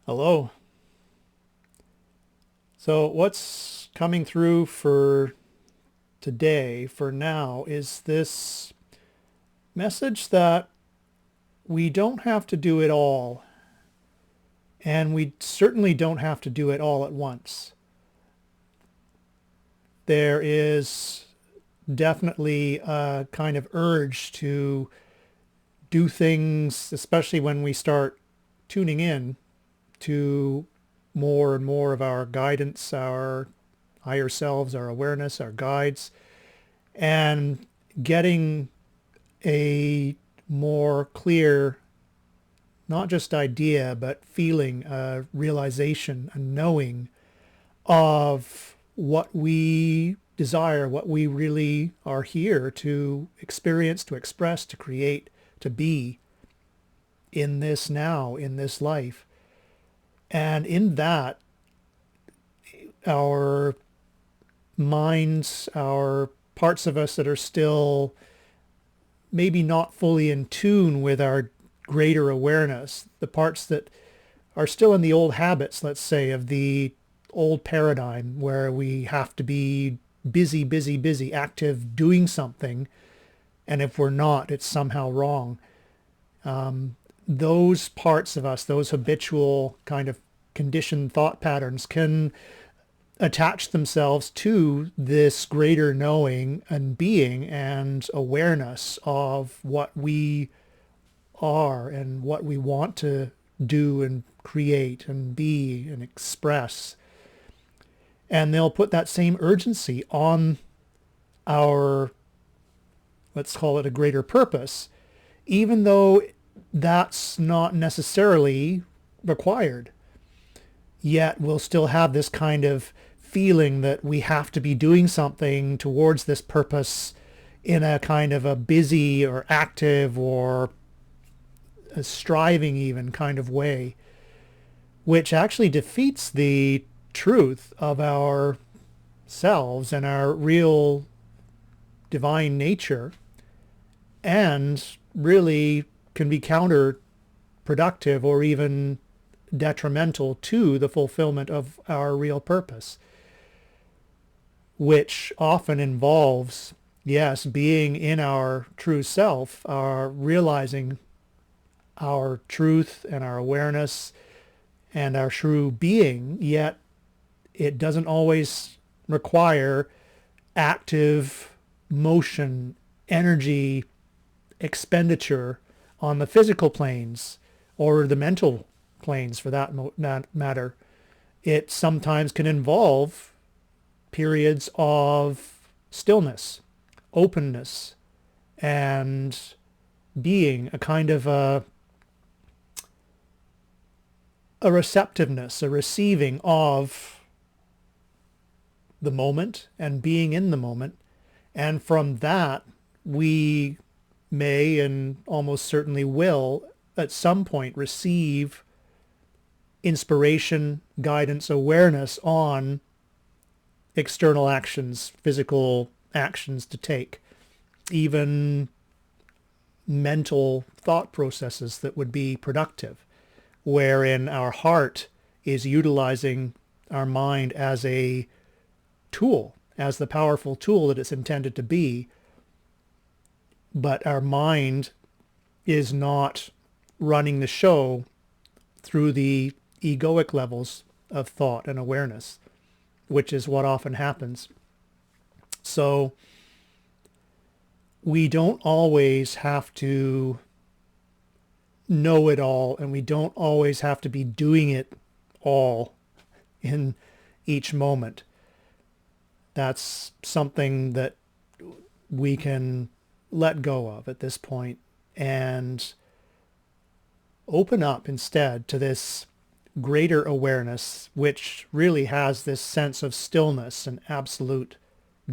Hello. So what's coming through for today, for now, is this message that we don't have to do it all, and we certainly don't have to do it all at once. There is definitely a kind of urge to do things, especially when we start tuning in to more and more of our guidance, our higher selves, our awareness, our guides, and getting a more clear, not just idea, but feeling, a realization, a knowing of what we desire, what we really are here to experience, to express, to create, to be in this now, in this life. And in that, our minds, our parts of us that are still maybe not fully in tune with our greater awareness, the parts that are still in the old habits, let's say, of the old paradigm where we have to be busy, busy, busy, active, doing something, and if we're not, it's somehow wrong. Those parts of us, those habitual kind of conditioned thought patterns can attach themselves to this greater knowing and being and awareness of what we are and what we want to do and create and be and express. And they'll put that same urgency on our, let's call it a greater purpose, even though that's not necessarily required. Yet we'll still have this kind of feeling that we have to be doing something towards this purpose in a kind of a busy or active or a striving even kind of way, which actually defeats the truth of our selves and our real divine nature, and really can be counterproductive or even detrimental to the fulfillment of our real purpose, which often involves, yes, being in our true self, our realizing our truth and our awareness and our true being, yet it doesn't always require active motion, energy expenditure on the physical planes or the mental planes for that matter. It sometimes can involve periods of stillness, openness, and being a kind of a receptiveness, a receiving of the moment and being in the moment. And from that, we may and almost certainly will at some point receive inspiration, guidance, awareness on external actions, physical actions to take, even mental thought processes that would be productive, wherein our heart is utilizing our mind as a tool, as the powerful tool that it's intended to be. But our mind is not running the show through the egoic levels of thought and awareness, which is what often happens. So we don't always have to know it all, and we don't always have to be doing it all in each moment. That's something that we can let go of at this point and open up instead to this greater awareness, which really has this sense of stillness and absolute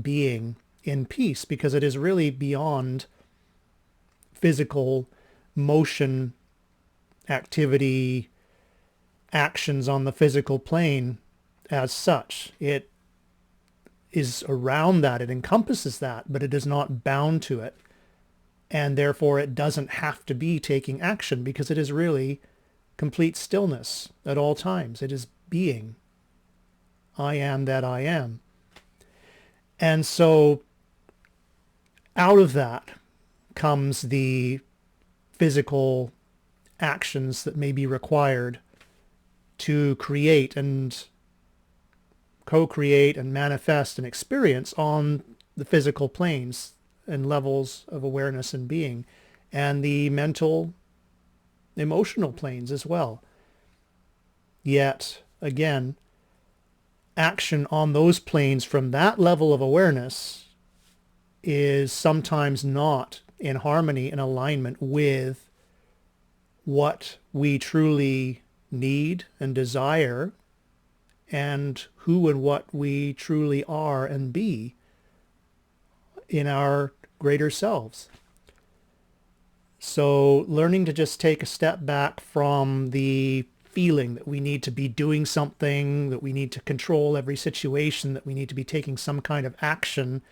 being in peace, because it is really beyond physical motion, activity, actions on the physical plane as such. It is around that, it encompasses that, but it is not bound to it. And therefore it doesn't have to be taking action, because it is really complete stillness at all times. It is being. I am that I am. And so out of that comes the physical actions that may be required to create and co-create and manifest an experience on the physical planes and levels of awareness and being, and the mental, emotional planes as well. Yet, again, action on those planes from that level of awareness is sometimes not in harmony and alignment with what we truly need and desire and who and what we truly are and be in our greater selves. So learning to just take a step back from the feeling that we need to be doing something, that we need to control every situation, that we need to be taking some kind of action,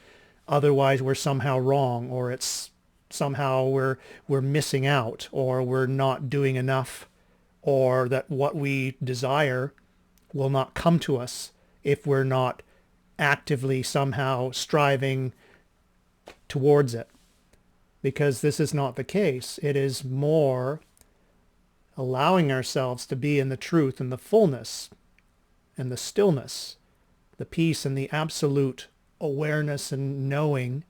otherwise we're somehow wrong, or it's somehow we're missing out, or we're not doing enough, or that what we desire will not come to us if we're not actively somehow striving towards it. Because this is not the case. It is more allowing ourselves to be in the truth and the fullness and the stillness, the peace and the absolute awareness and knowing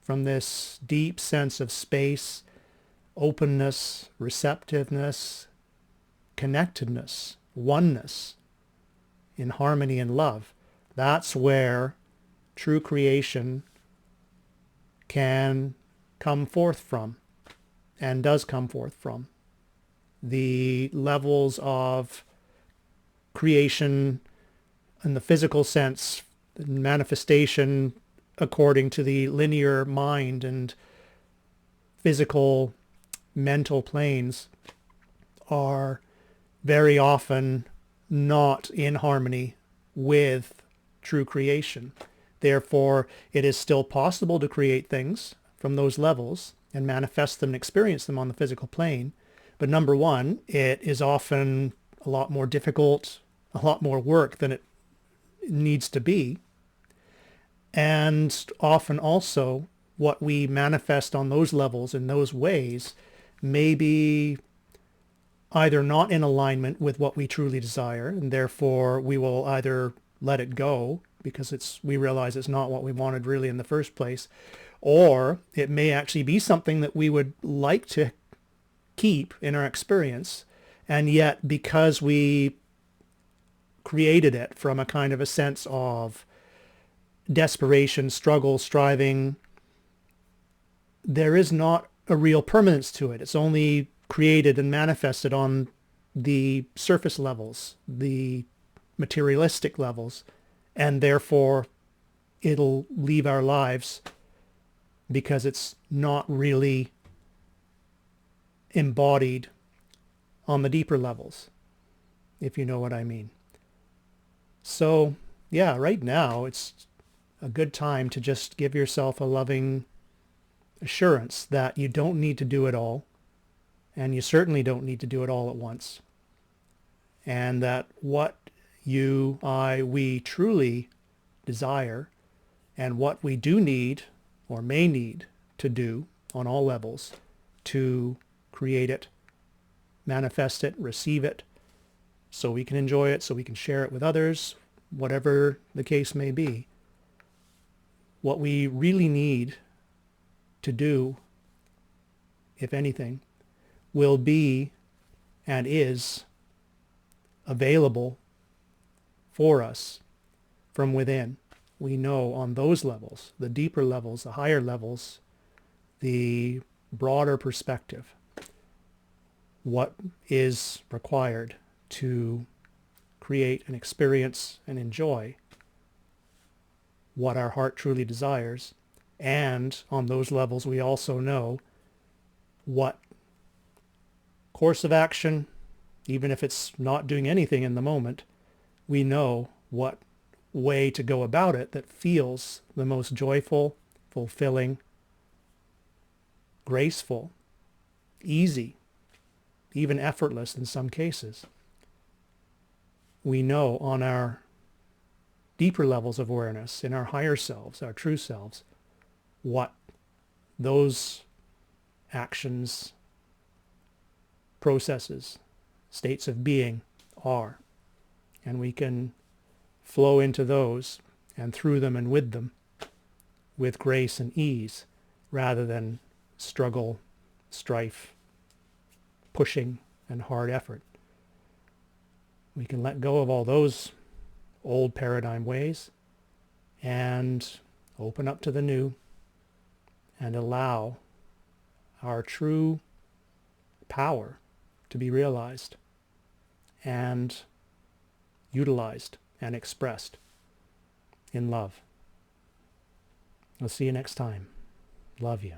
from this deep sense of space, openness, receptiveness, connectedness, oneness, in harmony and love. That's where true creation can come forth from, and does come forth from. The levels of creation in the physical sense, manifestation according to the linear mind and physical mental planes, are very often not in harmony with true creation. Therefore, it is still possible to create things from those levels and manifest them and experience them on the physical plane. But number one, it is often a lot more difficult, a lot more work than it needs to be. And often also what we manifest on those levels in those ways may be either not in alignment with what we truly desire, and therefore we will either let it go because we realize it's not what we wanted really in the first place, or it may actually be something that we would like to keep in our experience, and yet because we created it from a kind of a sense of desperation, struggle, striving, there is not a real permanence to it. It's only created and manifested on the surface levels, the materialistic levels, and therefore it'll leave our lives because it's not really embodied on the deeper levels, if you know what I mean. So yeah, right now it's a good time to just give yourself a loving assurance that you don't need to do it all, and you certainly don't need to do it all at once, and that what you, we truly desire, and what we do need or may need to do on all levels to create it, manifest it, receive it, so we can enjoy it, so we can share it with others, whatever the case may be. What we really need to do, if anything, will be and is available for us from within. We know on those levels, the deeper levels, the higher levels, the broader perspective, what is required to create and experience and enjoy what our heart truly desires. And on those levels, we also know what course of action, even if it's not doing anything in the moment, we know what way to go about it that feels the most joyful, fulfilling, graceful, easy, even effortless in some cases. We know on our deeper levels of awareness, in our higher selves, our true selves, what those actions, processes, states of being are. And we can flow into those and through them and with them with grace and ease rather than struggle, strife, pushing, and hard effort. We can let go of all those old paradigm ways and open up to the new and allow our true power to be realized and utilized and expressed in love. I'll see you next time. Love you.